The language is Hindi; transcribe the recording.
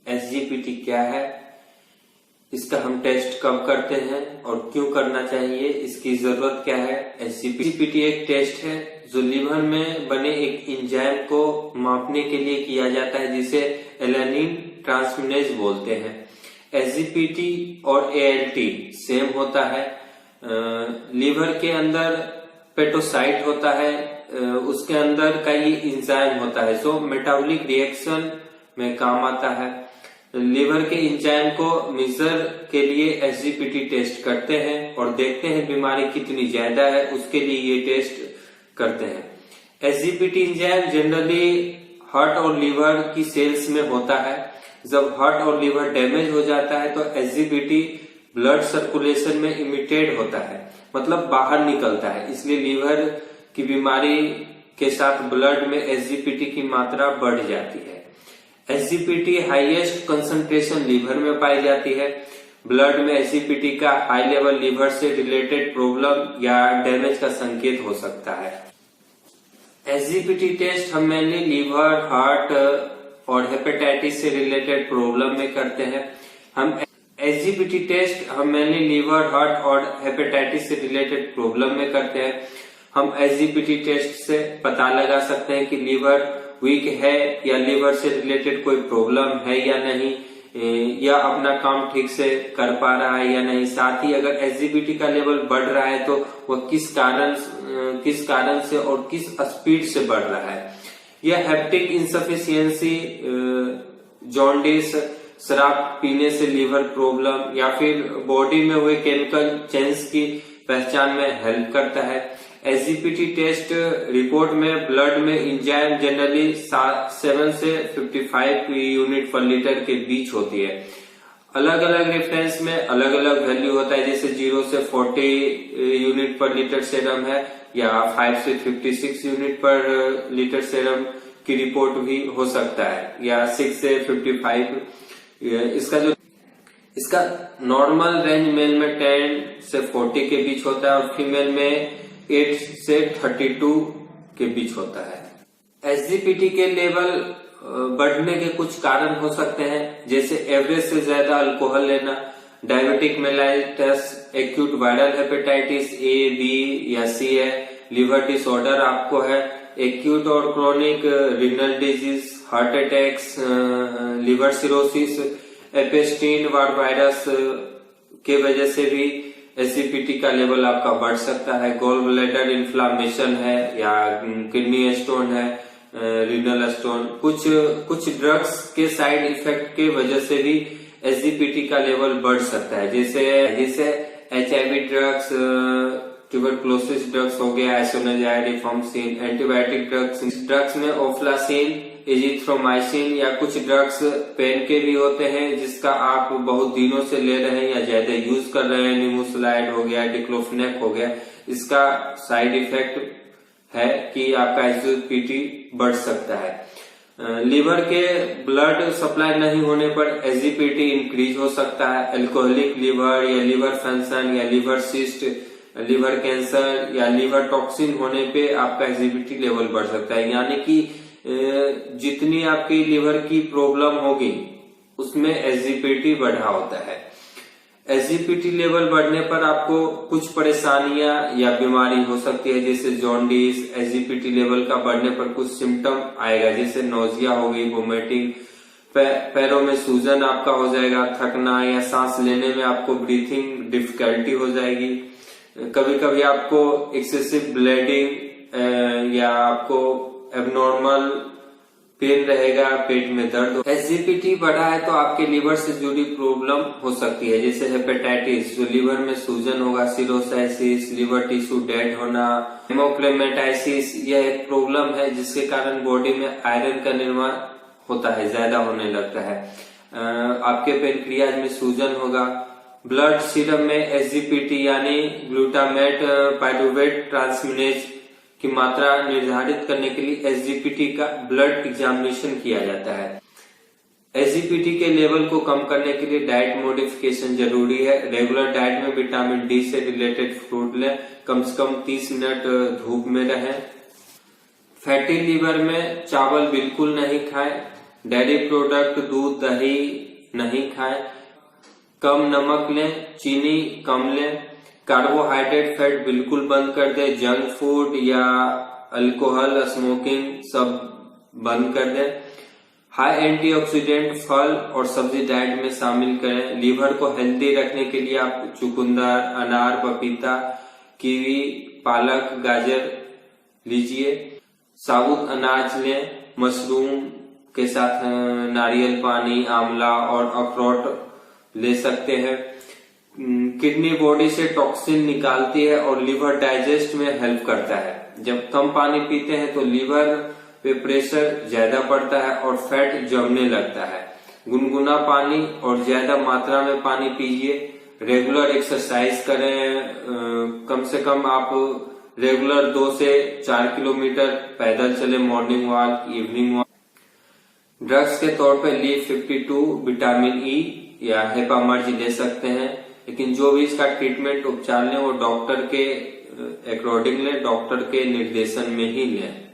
एसजीपीटी क्या है, इसका हम टेस्ट कब करते हैं और क्यों करना चाहिए, इसकी जरूरत क्या है। एसजीपीटी एक टेस्ट है जो लीवर में बने एक एंजाइम को मापने के लिए किया जाता है, जिसे एलानिन ट्रांसमिनेज बोलते हैं। एसजीपीटी और एएलटी सेम होता है। लीवर के अंदर पेटोसाइट होता है, उसके अंदर का ये एंजाइम होता है जो मेटाबॉलिक रिएक्शन में काम आता है। लीवर के एंजाइम को मेजर के लिए एसजीपीटी टेस्ट करते हैं और देखते हैं बीमारी कितनी ज्यादा है, उसके लिए ये टेस्ट करते हैं। एसजीपीटी एंजाइम जनरली हार्ट और लीवर की सेल्स में होता है। जब हार्ट और लीवर डैमेज हो जाता है तो एसजीपीटी ब्लड सर्कुलेशन में इमिटेड होता है, मतलब बाहर निकलता है। इसलिए लीवर की बीमारी के साथ ब्लड में एसजीपीटी की मात्रा बढ़ जाती है। एसजीपीटी हाईएस्ट कंसंट्रेशन लीवर में पाई जाती है। ब्लड में एसजीपीटी का हाई लेवल लीवर से रिलेटेड प्रॉब्लम या डैमेज का संकेत हो सकता है। एसजीपीटी टेस्ट हम मेनली लीवर, हार्ट और हेपेटाइटिस से रिलेटेड प्रॉब्लम में करते हैं। हम एसजीपीटी टेस्ट हम मेनली लीवर, हार्ट और हेपेटाइटिस से रिलेटेड प्रॉब्लम में करते हैं। हम एसजीपीटी टेस्ट से पता लगा सकते हैं कि लीवर वीक है या लीवर से रिलेटेड कोई प्रॉब्लम है या नहीं, या अपना काम ठीक से कर पा रहा है या नहीं। साथ ही अगर एसजीपीटी का लेवल बढ़ रहा है तो वह किस कारण से और किस स्पीड से बढ़ रहा है। यह हेप्टिक इंसफिशियंसी, जॉन्डिस, शराब पीने से लीवर प्रॉब्लम या फिर बॉडी में हुए केमिकल चेंज की पहचान में हेल्प करता है। एसजीपीटी टेस्ट रिपोर्ट में ब्लड में एंजाइम जनरली 7 से 55 यूनिट पर लीटर के बीच होती है। अलग अलग रेफरेंस में अलग अलग वैल्यू होता है, जैसे 0 से 40 यूनिट पर लीटर सेरम है या 5 से 56 यूनिट पर लीटर सेरम की रिपोर्ट भी हो सकता है, या 6 से 55। इसका नॉर्मल रेंज मेल में 10 से 40 के बीच होता है और फीमेल में 8 से 32 के बीच होता है। एसजीपीटी के लेवल बढ़ने के कुछ कारण हो सकते हैं, जैसे एवरेज से ज्यादा अल्कोहल लेना, diabetic mellitus, acute viral hepatitis A, B या सी है, लिवर डिसऑर्डर आपको है, एक्यूट और chronic renal disease, heart attacks, liver cirrhosis, Epstein virus के वजह से भी एसजीपीटी का लेवल आपका बढ़ सकता है। गॉल ब्लैडर इन्फ्लामेशन है या किडनी स्टोन है, रीनल स्टोन। कुछ ड्रग्स के साइड इफेक्ट के वजह से भी एसजीपीटी का लेवल बढ़ सकता है, जैसे एचआईवी ड्रग्स, ट्यूबरकुलोसिस ड्रग्स हो गया, आइसोनाजाइड, रिफाम्पिसिन, एंटीबायोटिक ड्रग्स में ओफ्लासिन, एजिथ्रोमाइसिन या कुछ ड्रग्स पेन के भी होते हैं जिसका आप बहुत दिनों से ले रहे हैं या ज्यादा यूज कर रहे हैं। निमोसलाइड हो गया, डिक्लोफेनेक हो गया, इसका साइड इफेक्ट है कि आपका एसजीपीटी बढ़ सकता है। लीवर के ब्लड सप्लाई नहीं होने पर एसजीपीटी इंक्रीज हो सकता है। अल्कोहलिक लीवर या लीवर फंक्शन या लीवर सिस्ट, लिवर कैंसर या लिवर टॉक्सिन होने पे आपका एसजीपीटी लेवल बढ़ सकता है। यानी कि जितनी आपकी लिवर की प्रॉब्लम होगी उसमें एसजीपीटी बढ़ा होता है। एसजीपीटी लेवल बढ़ने पर आपको कुछ परेशानियां या बीमारी हो सकती है, जैसे जॉन्डिस। एसजीपीटी लेवल का बढ़ने पर कुछ सिम्टम आएगा, जैसे नोजिया हो गई, वोमिटिंग, पैरों में सूजन आपका हो जाएगा, थकना या सांस लेने में आपको ब्रीथिंग डिफिकल्टी हो जाएगी। कभी कभी आपको एक्सेसिव ब्लीडिंग या आपको एबनॉर्मल पेन रहेगा, पेट में दर्द। एसजीपीटी बढ़ा है तो आपके लिवर से जुड़ी प्रॉब्लम हो सकती है, जैसे हेपेटाइटिस, जो लिवर में सूजन होगा, सिरोसाइसिस, लिवर टिश्यू डेड होना, हेमोक्रोमेटाइसिस। यह एक प्रॉब्लम है जिसके कारण बॉडी में आयरन का निर्माण होता है, ज्यादा होने लगता है। आपके पेनक्रियाज में सूजन होगा। ब्लड सीरम में एसजीपीटी यानी ग्लूटामेट पाइरुवेट ट्रांसमिनेज की मात्रा निर्धारित करने के लिए एसजीपीटी का ब्लड एग्जामिनेशन किया जाता है। एसजीपीटी के लेवल को कम करने के लिए डाइट मॉडिफिकेशन जरूरी है। रेगुलर डाइट में विटामिन डी से रिलेटेड फ्रूट लें, कम से कम 30 मिनट धूप में रहें। फैटी लीवर में चावल बिल्कुल नहीं खाएं, डेयरी प्रोडक्ट, दूध, दही नहीं खाएं। कम नमक लें, चीनी कम लें। कार्बोहाइड्रेट, फैट बिल्कुल बंद कर दें। जंक फूड या अल्कोहल, स्मोकिंग सब बंद कर दें। हाई एंटीऑक्सीडेंट फल और सब्जी डाइट में शामिल करें। लीवर को हेल्दी रखने के लिए आप चुकंदर, अनार, पपीता, कीवी, पालक, गाजर लीजिए। साबुत अनाज लें। मशरूम के साथ नारियल पानी, आंवला और अखरोट ले सकते हैं। किडनी बॉडी से टॉक्सिन निकालती है और लीवर डाइजेस्ट में हेल्प करता है। जब कम पानी पीते हैं तो लीवर पे प्रेशर ज्यादा पड़ता है और फैट जमने लगता है। गुनगुना पानी और ज्यादा मात्रा में पानी पीजिए। रेगुलर एक्सरसाइज करें। कम से कम आप रेगुलर 2 से 4 किलोमीटर पैदल चले, morning walk, evening walk. Drugs के तौर पे लीव-52, विटामिन ई या हेपामर्ज ले सकते हैं, लेकिन जो भी इसका ट्रीटमेंट उपचार लें वो डॉक्टर के अकॉर्डिंग लें, डॉक्टर के निर्देशन में ही लें।